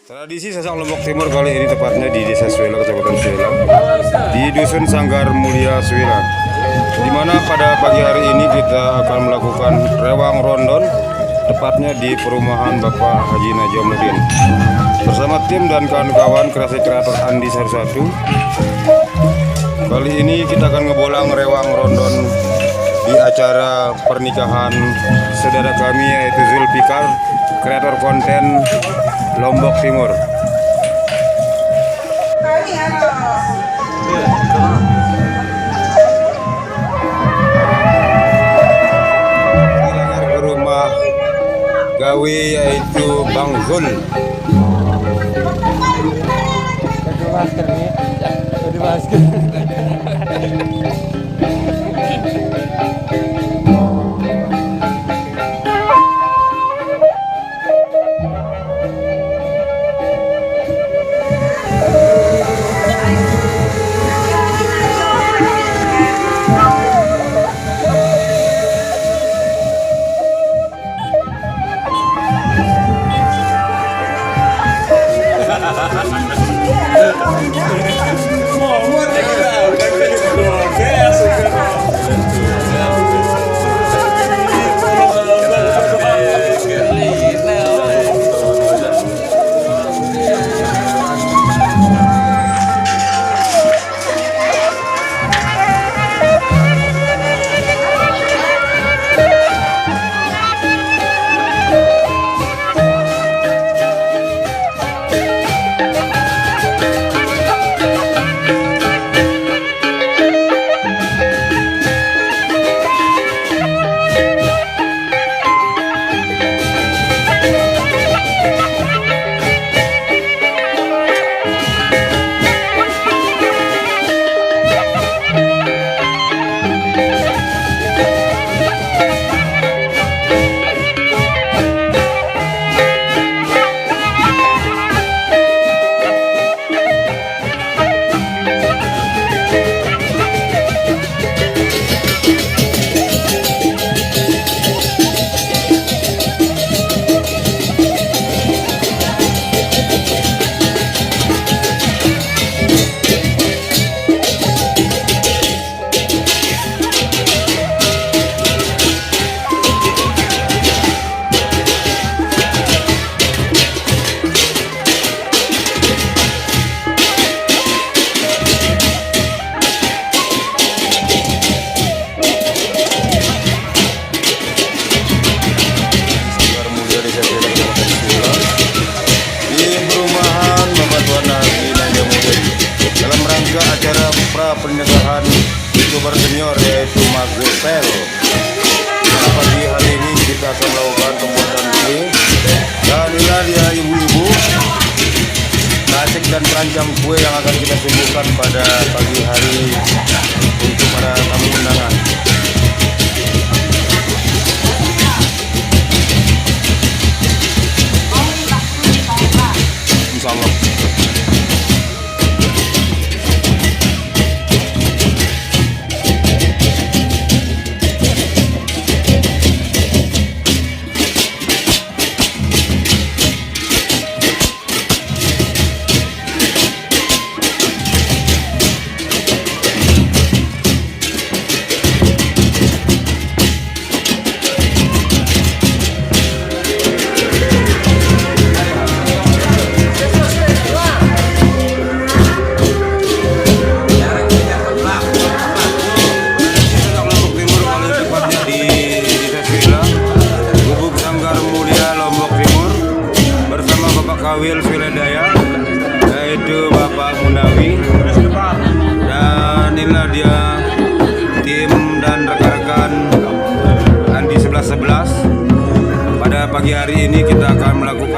Tradisi Sasak Lombok Timur kali ini tepatnya di Desa Suela, Kecamatan Suela, di Dusun Sanggar Mulia Suela, di mana pada pagi hari ini kita akan melakukan rewang rondon, tepatnya di perumahan Bapak Haji Najamuddin, bersama tim dan kawan-kawan kreasi kreator Andi 1. Kali ini kita akan ngebolang rewang rondon di acara pernikahan saudara kami, yaitu Zulfikar, kreator konten Lombok Timur. Dilanggar ke rumah gawe yaitu Bang Zul. Pernikahan YouTuber senior yaitu Mas Gopel. Pada pagi hari ini kita akan melakukan pembuatan kue, dan inilah dia ibu-ibu nasik dan perancang kue yang akan kita suguhkan pada pagi hari untuk para tamu undangan. Insyaallah. Kawil Suledaya, yaitu Bapak Munawi, dan inilah dia tim dan rekan-rekan Andi 11. Pada pagi hari ini kita akan melakukan